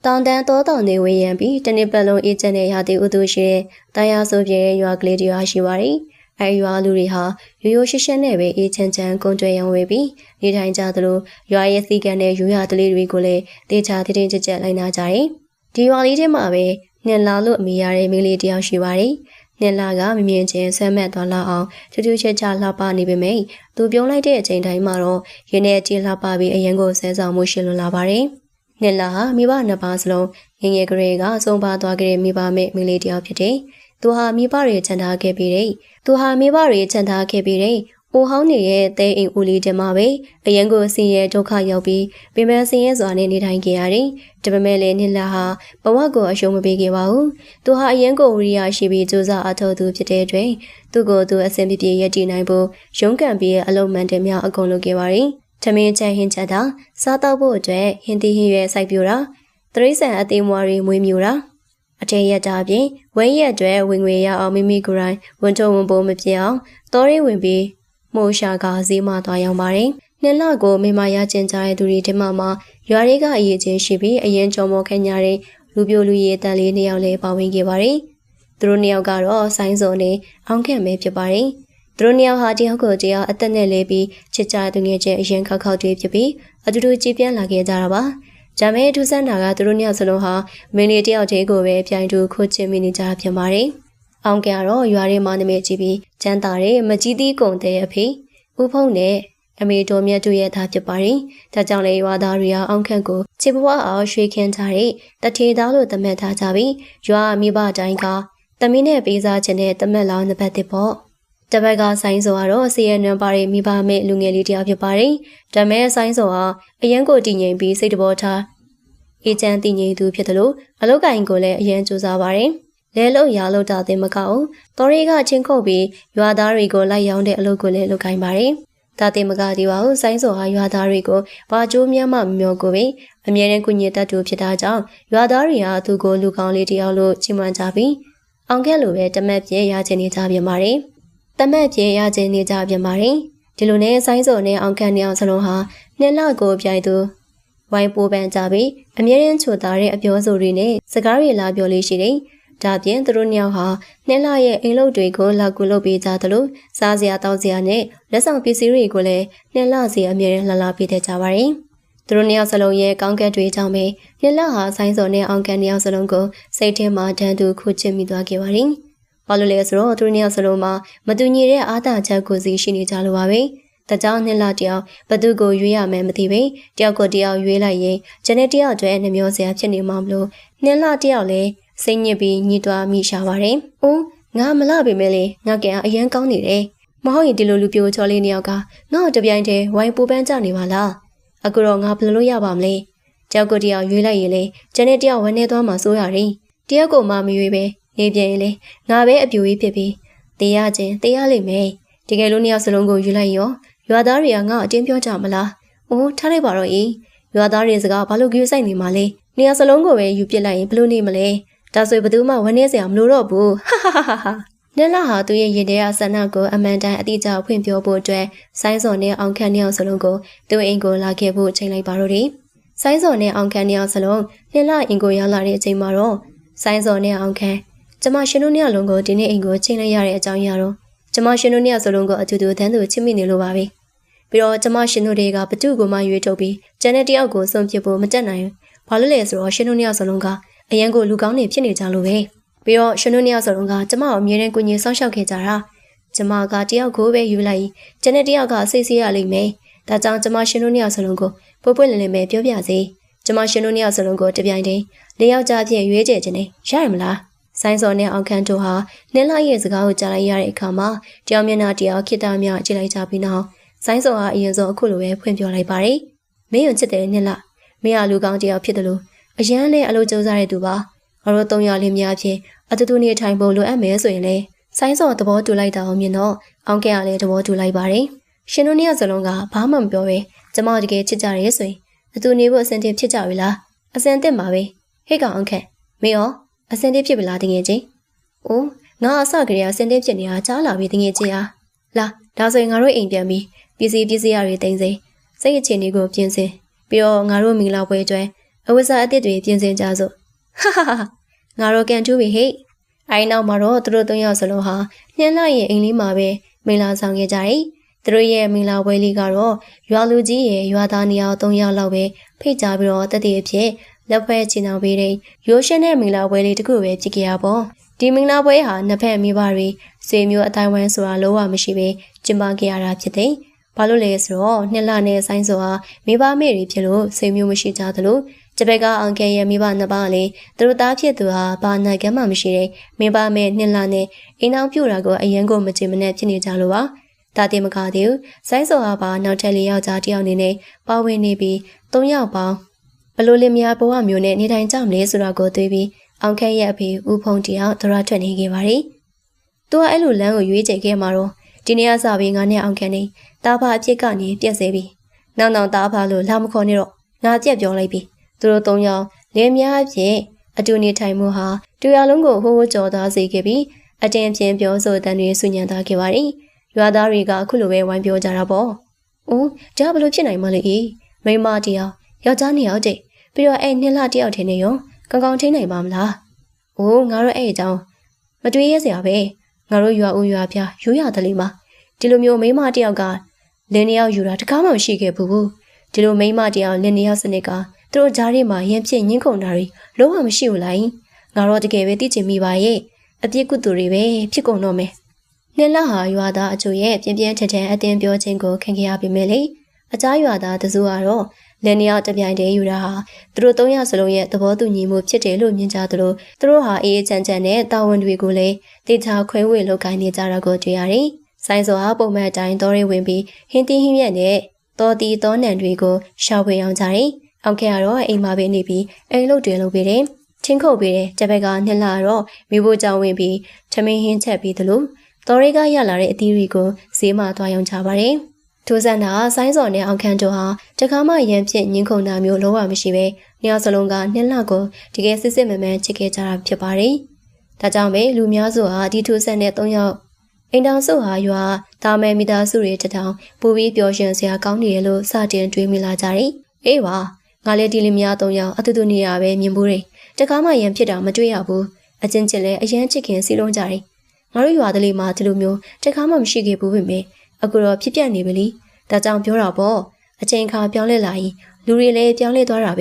တောင်တန်းတောတောင်တွေဝေးရန်ပြီးတနစ်ပတ်လုံးအေးချမ်းတဲ့ရာသီဥတုရှိတဲ့တရားဆိုပြတဲ့ရွာကလေးတွေရှိပါတယ်။အဲဒီရွာလူတွေဟာရိုးရိုးရှင်းရှင်းနဲ့ပဲအေးချမ်းချမ်းကုန်ကြွယ်ရောင်းဝယ်ပြီးနေထိုင်ကြသလိုရွာရဲ့စီကံနဲ့ရိုးရာတလေးတွေကိုလည်းတေချာတင်းတင်းကြပ်ကြပ်လိုက်နာကြတယ်။ဒီရွာလေးထဲမှာပဲနှင်လာလို့အမိရတဲ့မိလေးတယောက်ရှိပါတယ်။နှင်လာကမမြင်ချင်းဆွမ်းမက်သွားလောက်အောင်ထူးထူးခြားခြားလှပနေပေမဲ့သူပြုံးလိုက်တဲ့အချိန်တိုင်းမှာတော့ရင်းနဲ့ကြည်လှပပြီးအရင်ကိုဆဲဆောင်မှုရှိလွန်လာပါတယ်။နှင်လာဟာမိဘနှစ်ပါးစလုံးငငယ်ကလေးကအဆုံးပါသွားခဲ့တဲ့မိဘမဲ့မိလေးတယောက်ဖြစ်တယ်။သူဟာမိဘတွေချန်ထားခဲ့ပြီးတဲ့။အိုဟောင်းနေတဲ့တဲအိမ်ဦးလေးထဲမှာပဲအရင်ကိုဆင်းရဲဒုက္ခရောက်ပြီးပြင်ပဆင်းရဲစွာနဲ့နေထိုင်ခဲ့ရတယ်။ဒါပေမဲ့လည်းနှင်လာဟာဘဝကိုအရှုံးမပေးခဲ့ပါဘူး။သူဟာအရင်ကိုဝိရိယရှိပြီးကြိုးစားအထောက်အကူဖြစ်တဲ့အတွက်သူ့ကိုယ်သူအဆင်ပြေပြေရည်တည်နိုင်ဖို့ရုန်းကန်ပြီးအလုံးမှန်တယ်များအကုန်လုပ်ခဲ့ပါတယ်။ထမင်းချဟင်းချက်တာစားတောက်ဖို့အတွက်ဟင်းသီးဟင်းရွက်စိုက်ပျိုးတာတရိษံအသေးမွားတွေမွေးမြူတာအထက်ရက်တာပြင်ဝင်းရက်အတွက်ဝင်ငွေရအောင်မိမိကိုယ်တိုင်ဝန်ထုံဝန်ပိုးမပြအောင်တောရင်းဝင်ပြီးမိုးရှာကဈေးမှသွားရောက်ပါတယ်။နှစ်လကိုမိမရကျင်ကြတဲ့သူတွေဒီမှာရွာတွေကအရေးချင်းရှိပြီးအရင်ကြုံမောခန့်ကြတဲ့လူပြိုလူရည်တန်လေးနှစ်ယောက်လည်းပါဝင်ခဲ့ပါတယ်။သူတို့နှစ်ယောက်ကတော့ဆိုင်းစုံနဲ့အောင်ခန့်ပဲဖြစ်ပါတယ်။သူတို့နှစ်ယောက်ဟာတယောက်ကိုတယောက်အသက်နဲ့လဲပြီးချစ်ကြသူငယ်ချင်းအရင်ခောက်ခောက်တွေဖြစ်ပြီးအတူတူကြည်ပြန့်လာခဲ့ကြတာပါ။ဂျာမဲထူးဆန်းတာကသူတို့နှစ်ယောက်စလုံးဟာမင်းလေးတယောက်တည်းကိုပဲပြိုင်တူခိုးချင်မိနေကြတာဖြစ်ပါတယ်။အောင်ကတော့ရွာထဲမှာနေမိကြည့်ပြီးကျန်းတာတဲ့မကြီးသီးကုန်တဲ့အဖေဦးဖုံးနဲ့အမေတော်မြတ်တို့ရဲ့သားဖြစ်ပါတယ်။ဒါကြောင့်လေရွာသားတွေကအောင်ခန့်ကိုချစ်ဘဝအောင်ရွှေခင်းထားတဲ့တထေသားလို့သတ်မှတ်ထားကြပြီးရွာမိဘတိုင်းကတမင်းနဲ့ပေးစားခြင်းနဲ့တမက်လောင်းနှစ်ပတ်တစ်ပေါ့။တပတ်ကဆိုင်းစောကတော့စီရနံပါတဲ့မိဘမဲ့လူငယ်လေးတယောက်ဖြစ်ပါတယ်။ဒါမဲ့ဆိုင်းစောဟာအရန်ကိုတည်ငြိမ်ပြီးစိတ်တဘောထားအေးချမ်းတည်ငြိမ်သူဖြစ်တယ်လို့အလုတ်ကင်ကိုလည်းအရန်ကြိုးစားပါတယ်။လဲလို့ရလို့တာတဲ့မကောက်တော်ရီကချင်းခုတ်ပြီးရွာသားတွေကိုလိုက်ရောင်းတဲ့အလုပ်ကိုလည်းလုပ်ခိုင်းပါတယ်။ဒါတဲ့မကသေးပါဘူးဆိုင်းစောဟာရွာသားတွေကိုဘာကြိုးများမှမမျောကိုပဲအမြဲတမ်းကုညင်တတ်သူဖြစ်တာကြောင့်ရွာသားတွေကသူ့ကိုလူကောင်းလေးတယောက်လို့ချီးမွမ်းကြပြီးအောင်ခဲ့လို့ပဲတမက်ပြေရချင်နေကြပြန်ပါတယ်။တမက်ပြေရချင်နေကြပြန်ပါတယ်။ဒီလိုနဲ့ဆိုင်းစောနဲ့အောင်ခန့်နေအောင်စလုံးဟာနှစ်လကိုပြိုင်သူဝိုင်းပိုးပန်းကြပြီးအမြဲတမ်းချိုသားတဲ့အပြောဆိုတွေနဲ့စကားတွေလာပြောလေးရှိတယ်။ဒါပြင်သူတို့နှစ်ယောက်ဟာနှစ်လရဲ့အိမ်လုပ်တွေကိုလောက်ကူလုပ်ပေးကြသလိုစားစရာတောက်စရာနဲ့လက်ဆောင်ပစ္စည်းတွေကိုလည်းနှစ်လစီအမြဲတမ်းလှလှပေးတတ်ကြပါတယ်။သူတို့နှစ်ယောက်စလုံးရဲ့ကောင်းကင်တွေကြောင့်ပဲနှစ်လဟာဆိုင်းစော်နဲ့အောင်ကန်နှစ်ယောက်စလုံးကိုစိတ်ထဲမှာတန်တူခုချစ်မိသွားခဲ့ပါတယ်။ဘာလို့လဲဆိုတော့သူတို့နှစ်ယောက်စလုံးမှာမတူညီတဲ့အာသာချက်ကိုစီရှိနေကြလို့ပါပဲ။ဒါကြောင့်နှစ်လတယောက်ဘသူကိုရွေးရမယ်မသိပဲတယောက်ကိုတယောက်ရွေးလိုက်ရင်ဂျန်နဲ့တယောက်တည်းနှမျောစရာဖြစ်နေမှာမလို့နှစ်လတယောက်လည်းစိတ်ညစ်ပြီးညှိတွားမိရှာပါတယ်။အိုးငါမလှပေမဲ့လေငါကအရန်ကောင်းနေတယ်။မဟုတ်ရင်ဒီလိုလူပြိုချော်လေးနှစ်ယောက်ကငါ့ကိုတပြိုင်တည်းဝိုင်းပူပန်းကြနေပါလား။အခုတော့ငါဘယ်လိုလုပ်ရပါမလဲ။ကြောက်ကိုတယောက်ရွေးလိုက်ရင်လေကျန်တဲ့တယောက်ဝန်းနေသွားမှစိုးရတယ်။တယောက်ကိုမှမရွေးပဲနေပြန်ရင်လေငါပဲအပြူကြီးဖြစ်ပြီးတေးရခြင်းတေးရလိမ့်မယ်။တကယ်လို့နှစ်ယောက်စလုံးကိုယူလိုက်ရောရွာသားတွေကငါ့အတင်းပြောကြမလား။အိုးထားလိုက်ပါတော့။ရွာသားတွေစကားဘာလို့ကြွေးဆိုင်နေမှာလဲ။နှစ်ယောက်စလုံးကိုပဲယူပစ်လိုက်ရင်ဘလို့နေမလဲ။ဒါဆိုဘယ်သူမှဝန်းနေစရာမလိုတော့ဘူးဟာဟာဟာဟာနက်လာဟာသူရဲ့ရင်ထဲကဆန္ဒကိုအမှန်တန်အတိအကျဖွင့်ပြောဖို့အတွက်ဆိုင်းစော်နဲ့အောင်ခန့်နှစ်ယောက်စလုံးကိုသူ့အိမ်ကိုလာခဲ့ဖို့ချိန်လိုက်ပါတော့တယ်ဆိုင်းစော်နဲ့အောင်ခန့်နှစ်ယောက်စလုံးနှစ်လအိမ်ကိုရောက်လာတဲ့အချိန်မှာတော့ဆိုင်းစော်နဲ့အောင်ခန့်ကျမရှင်တို့နှစ်ယောက်လုံးကိုဒီနေ့အိမ်ကိုချိန်လိုက်ရတဲ့အကြောင်းအရာတော့ကျမရှင်တို့နှစ်ယောက်စလုံးကိုအတူတူတန်းတူချစ်မိနေလို့ပါပဲပြီးတော့ကျမရှင်တို့တွေကဘသူ့ကိုမှရွေးထုတ်ပြီးကျန်တဲ့တယောက်ကိုဆုံးဖြတ်ဖို့မတက်နိုင်ဘူးဘာလို့လဲဆိုတော့ရှင်တို့နှစ်ယောက်စလုံးကအရန်ကိုလူကောင်းနေဖြစ်နေကြလို့ပဲပြီးတော့ရှင်တို့နှစ်ယောက်စလုံးကကျမကိုအမြဲတမ်းကိုညင်ဆောက်ရှောက်ခဲ့ကြတာကျမကတယောက်ကိုပဲယူလိုက်ကျန်တဲ့တယောက်ကစိတ်ဆေးရလိမ့်မယ်ဒါကြောင့်ကျမရှင်တို့နှစ်ယောက်စလုံးကိုပွပွလင်းလင်းပဲပြောပြစေကျမရှင်တို့နှစ်ယောက်စလုံးကိုတပြိုင်တည်းလေးယောက်ကြားဖြင့်ရွေးချယ်ခြင်းနဲ့ရရမလားဆိုင်းစော်နဲ့အောင်ခန့်တို့ဟာနင်းလိုက်ရဲ့စကားကိုကြားလိုက်ရတဲ့အခါမှာတယောက်မျက်နှာတယောက်ခိတ္တမြကြည့်လိုက်ကြပြီးနောက်ဆိုင်းစော်ဟာအရင်ဆုံးအခုလိုပဲဖွင့်ပြောလိုက်ပါတယ်မင်းယုံချစ်တယ်နင်းလားမင်းဟာလူကောင်းတယောက်ဖြစ်တယ်လို့အရန်နဲ့အလုပ်ကြိုးစားတဲ့သူပါငါတို့၃ယောက်လေးများဖြင့်အတူတူနေထိုင်ဖို့လိုအပ်မယ်ဆိုရင်လေဆိုင်းစော်သဘောတူလိုက်တာအောင်မြင်တော့အောင်ကဲကလည်းသဘောတူလိုက်ပါတယ်ရှင်တို့နှစ်ယောက်စလုံးကဘာမှမပြောပဲကျမတကယ်ချစ်ကြရဲဆိုရင်အတူနေဖို့အဆင်သင့်ဖြစ်ကြပြီလားအဆင်သင့်ပါပဲဟဲ့ကောင်အောင်ခန့်မင်းရောအဆင်သင့်ဖြစ်ပြီလားတကယ်ချင်းအိုးငါအစကတည်းကအဆင်သင့်ဖြစ်နေတာကြားလာပြီတကယ်ချင်းအားလာဒါဆိုရင်ငါတို့အိမ်ပြန်ပြီးပစ္စည်းရတွေတင်စေစိတ်အခြေအနေကိုပြင်ဆင်ပြီးတော့ငါတို့မင်္ဂလာပွဲအတွက် အဝတ်စားအသစ်တွေပြင်ဆင်ကြစို့ဟာဟာဟာငါတို့ကန်တူးပြီဟဲ့အိုင်နောက်မှာတော့သူတို့ 3 ယောက်စလုံးဟာနှင်းလိုက်ရဲ့အိမ်လေးမှာပဲမိလာဆောင်ခဲ့ကြတယ်သူတို့ရဲ့မိလာပွဲလေးကတော့ရွာလူကြီးရဲ့ရွာသားနေရာ 3 ယောက်လောက်ပဲဖိတ်ကြပြီးတော့တတိအဖြစ်လက်ဖွဲ့ချင်အောင်ပေးတဲ့ရိုးရှင်းတဲ့မိလာပွဲလေးတစ်ခုပဲဖြစ်ခဲ့ရပေါ့ဒီမိလာပွဲဟာနှစ်ဖက်မိဘတွေဆွေမျိုးအတိုင်းဝိုင်းဆိုတာလုံးဝမရှိပဲကျင်းပခဲ့ရတာဖြစ်တယ်ဘာလို့လဲဆိုတော့နှစ်လနဲ့ဆိုင်းဆိုတာမိဘမေတွေဖြစ်လို့ဆွေမျိုးမရှိကြသလိုတပည့်ကအန်ကယ်ရဲ့မိဘနှစ်ပါးလည်းသူတို့သားဖြစ်သူဟာဘာနိုင်ကမှမရှိတဲ့မိဘမေနှစ်လနဲ့အိမ်အောင်ပြူတာကိုအရင်ကမကြင်မနဲ့ဖြစ်နေကြလို့ပါဒါတင်မကသေးဘူးဆိုင်းစောဟာပါနောက်ထပ်၄ယောက်ကြားတယောက်နေနဲ့ပါဝင်နေပြီး၃ယောက်ပေါင်းဘလို့လင်မယားဘဝမျိုးနဲ့နေထိုင်ကြမလဲဆိုတာကိုတွေးပြီးအောင်ခဲရဲ့အဖေဦးဖုံတယောက်သရထွက်နေခဲ့ပါတယ်သူကအဲ့လိုလမ်းကိုရွေးချယ်ခဲ့မှာတော့ဒီနေ့ကစပြီးငါနဲ့အောင်ခဲနေတာဖာအဖြစ်ကနေပြက်စေပြီနောက်တာဖာလို့လာမခေါ်နေတော့ငါကြက်ပြောလိုက်ပြီသူတို့၃ယောက်လင်မယားအဖြစ်အတူနေထိုင်မှုဟာတူရလုံးကိုဟိုးကြော်သားစေခဲ့ပြီးအတင်းပြင်းပြောဆိုတဲ့တွေဆူညံသားခဲ့ပါတယ်ရွာသားတွေကအခုလိုပဲဝိုင်းပြောကြတာပေါ့။အိုးဒါဘလို့ဖြစ်နိုင်မလဲ။မိမတယောက်ယောက်ျား2ယောက်တည်းပြီးတော့အဲ့နှစ်လတယောက်ထင်းနေရောကောင်းကောင်းထိနိုင်ပါမလား။အိုးငါတို့အဲ့အကြောင်းမတွေးရစရာပဲ။ငါတို့ရွာဦးရွာပြရိုးရတလေးမှာဒီလိုမျိုးမိမတယောက်ကလင်းတယောက်ယူတာတကားမှမရှိခဲ့ဘူး။ဒီလိုမိမတယောက်လင်းတယောက်စနစ်ကသူတို့ကြားထဲမှာရင်ဖြစ်ညှင်းခုန်တာတွေလုံးဝမရှိဘူးလား။ငါတို့တကယ်ပဲသိချင်မိပါရဲ့။အပြစ်ကုသူတွေပဲဖြစ်ကုန်တော့မယ်။နှစ်လဟာရွာသားအချို့ရဲ့ပြင်းပြင်းထန်ထန်အတင်းပြောခြင်းကိုခံခဲ့ရပေမဲ့လေအကြားရွာသားတစုကတော့လင်းတယောက်တပြိုင်တည်းယူတာဟာသူတို့၃ယောက်စလုံးရဲ့သဘောတူညီမှုဖြစ်တယ်လို့မြင်ကြသလိုသူတို့ဟာအေးချမ်းချမ်းနဲ့တာဝန်တွေကိုလည်းတေချာခွဲဝေလုပ်ကိုင်းနေကြတာကိုတွေ့ရတယ်။ဆိုင်းစောဟာပုံမှန်အတိုင်းတော်ရဲဝင်ပြီးဟင်းတင်းဟင်းမြက်နဲ့တော်တီတော်နံတွေကိုရှာဖွေအောင်ကြတယ်။အောင်ခဲ့ကတော့အိမ်မှာပဲနေပြီးအိမ်လုပ်တွေလုပ်ပေးတယ်။ချင်းခုတ်ပေးတယ်။တပည့်ကနှစ်လတော့မိဖို့ကြောင့်ဝင်ပြီးထမင်းဟင်းချက်ပြီးသလိုတော်ရီကရလာတဲ့အသီးတွေကိုဈေးမှာသွားရောင်းချပါတယ်။ထိုးစံတာဆိုင်းစော်နဲ့အောင်ခန့်တို့ဟာတခါမှရန်ဖြစ်ညှင်းခုန်တာမျိုးလုံးဝမရှိပဲညစလုံးကနှစ်လကိုတကယ်စစ်စစ်မှန်မှန်ချစ်ခဲ့ကြတာဖြစ်ပါတယ်။ဒါကြောင့်ပဲလူများစုဟာဒီထိုးစံနဲ့၃ယောက်အိမ်တောင်စုဟာရွာတာမဲမိသားစုတွေတထောင်ပူပြီးပျော်ရွှင်စရာကောင်းနေရလို့စတင်တွေးမိလာကြတယ်။အေးပါငါလည်းဒီလူများ၃ယောက်အတူတူနေရပဲမြင်ဘူးတယ်။တခါမှရန်ဖြစ်တာမတွေ့ရဘူး။အချင်းချင်းလည်းအရန်ချစ်ခင်စီလုံးကြတယ်။ငါတို့ရွာတလေးမှာဒီလိုမျိုးတခါမှမရှိခဲ့ဘူးပဲမေအခုတော့ဖြစ်ပြနေပြီလေဒါကြောင့်ပြောတာပေါ့အချိန်ခါပြောင်းလဲလာရင်လူတွေလည်းပြောင်းလဲသွားတာပဲ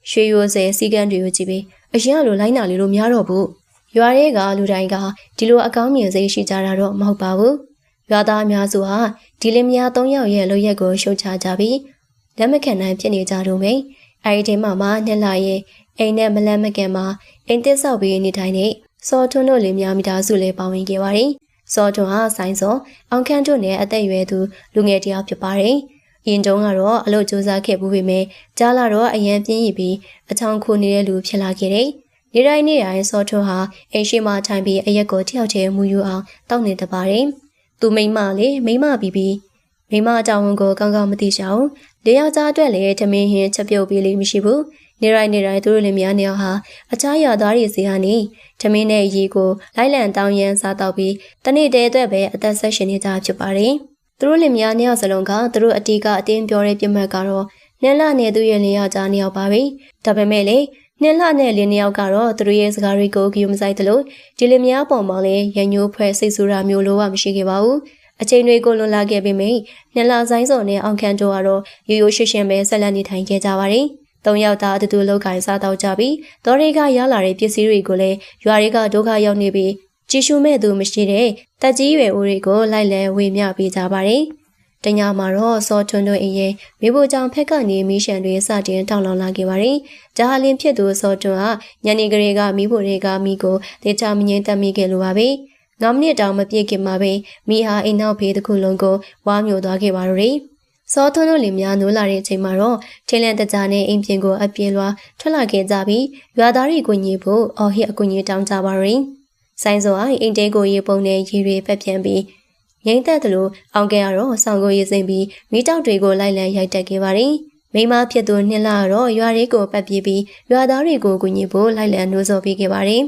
ရွှေရိုးစဲစီကန်းတွေကိုကြည့်ပြီးအရင်ကလိုလိုက်နာလေလို့များတော့ဘူးရွာတွေကလူတိုင်းကဒီလိုအကောင်းမြင်စိတ်ရှိကြတာတော့မဟုတ်ပါဘူးရွာသားအများစုဟာဒီလင်မယား၃ယောက်ရဲ့လုပ်ရက်ကိုရှုတ်ချကြပြီးလက်မခံနိုင်ဖြစ်နေကြတော့မယ်အဲဒီချိန်မှာနှစ်လရဲ့အိမ်နဲ့မလန့်မကန်မှာအိမ်တစ်ဆောက်ပြီးနေထိုင်နေစောထွန်းတို့လင်များမိသားစုလည်းပါဝင်ခဲ့ပါတယ်။စောထွန်းဟာဆိုင်းစောအောင်ခန့်တို့နဲ့အသက်အရွယ်သူလူငယ်တစ်ယောက်ဖြစ်ပါတယ်။ရင်တုံးကတော့အလုပ်ကြိုးစားခဲ့မှုပေမဲ့ကြားလာတော့အရန်ပြင်းရပြီးအချောင်းခိုနေတဲ့လူဖြစ်လာခဲ့တယ်။နေတိုင်းစောထွန်းဟာအိမ်ရှိမှထိုင်ပြီးအရက်ကိုတယောက်တည်းမူယူအောင်တောက်နေတတ်ပါတယ်။သူမိမလေမိမပြီးမိမအကြောင်းကိုကောင်းကောင်းမသိကြအောင်၄ယောက်ကြားအတွက်လည်းထမင်းဟင်းချက်ပြုတ်ပြီးလေးမရှိဘူး။နေတိုင်းသူတို့လင်မယားနှစ်ယောက်ဟာအခြားရွာသားတွေစီကနေထမင်းနဲ့ရေကိုလိုက်လံတောင်းရန်စားတော့ပြီးတနေ့တည်းအတွက်ပဲအသက်ဆက်ရှင်နေကြဖြစ်ပါတယ်။သူတို့လင်မယားနှစ်ယောက်စလုံးကသူတို့အတီးကအတင်းပြောတဲ့ပြစ်မှတ်ကတော့နှစ်လနဲ့သူရဲ့လင်ယောက်ကြားနှစ်ယောက်ပါပဲ။ဒါပေမဲ့လေနှစ်လနဲ့လင်နှစ်ယောက်ကတော့သူတို့ရဲ့စကားတွေကိုဂရုမစိုက်သလိုဒီလင်မယားပေါ်မှာလည်းရန်ညိုးဖွဲ့စိတ်ဆူတာမျိုးလိုဝမရှိခဲ့ပါဘူး။အချိန်တွေကိုလွန်လာခဲ့ပေမဲ့နှစ်လဆိုင်စော်နဲ့အောင်ခန့်တို့ကတော့ရိုးရိုးရှင်းရှင်းပဲဆက်လက်နေထိုင်ခဲ့ကြပါတယ်။၃ယောက်သားအတူတူလောက်ကိုင်စားတော့ကြပြီးတော်တွေကရလာတဲ့ပစ္စည်းတွေကိုလည်းရွာတွေကဒုက္ခရောက်နေပြီးကြည်ရှုမဲ့သူမရှိတဲ့တက်ကြီးရွယ်ဦးတွေကိုလိုက်လံဝေမျှပေးကြပါတယ်။တညမှာတော့စောထွန်းတို့အိမ်ရဲ့မိဖို့ကြောင့်ဖက်ကနေမီးရှံတွေစတင်ထောင်လောင်လာခဲ့ပါတယ်။ဂျာဟာလင်းဖြစ်သူစောထွန်းကညနေကလေးကမိဖို့တွေကမိကိုတေချာမငိမ့်သက်မိခဲ့လိုပါပဲ။9မိနစ်တောင်မပြည့်ခင်မှာပဲမိဟာအိမ်နောက်ဖေးတစ်ခုလုံးကိုဝါမျိုးသွားခဲ့ပါတော့တယ်။စောထွန်းတို့လင်များနိုးလာတဲ့အချိန်မှာတော့ထင်းလန့်တကြားနဲ့အိမ်ပြင်ကိုအပြင်းလွှာထွက်လာခဲ့ကြပြီးရွာသားတွေကိုညီဖို့အော်ဟစ်အကူကြီးတောင်းကြပါရင်ဆိုင်းစောအိမ်တဲကိုရေပုံနဲ့ရေတွေဖက်ပြန်ပြီးငိမ့်သက်သလိုအောင်ကဲကတော့ဆောင်ကိုရေစိမ့်ပြီးမိတောက်တွေကိုလိုက်လံရိုက်တက်ခဲ့ပါတယ်မိမဖြစ်သူနှစ်လတော့ရွာတွေကိုပတ်ပြေးပြီးရွာသားတွေကိုကူညီဖို့လိုက်လံနှိုးဆော်ပေးခဲ့ပါတယ်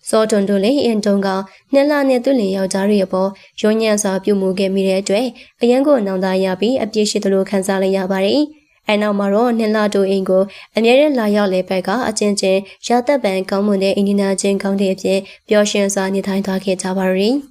စောထွန်းတို့လည်းအင်တုံကနှစ်လနဲ့သူ့လင်ယောက်ျားတွေအပေါ်ရုံညံ့စွာပြုမှုခဲ့မိတဲ့အတွက်အရန်ကိုနောင်တရပြီးအပြည့်ရှိသလိုခံစားလိုက်ရပါတယ် အဲနောက်မှာတော့နှစ်လတိုအိမ်ကိုအမြဲတမ်းလာရောက်လေဘက်ကအချင်းချင်းရာသက်ပံကောင်းမွန်တဲ့အင်ဒီနာချင်းကောင်းတဲ့အဖြစ်ပျော်ရွှင်စွာနေထိုင်သွားခဲ့ကြပါရီ။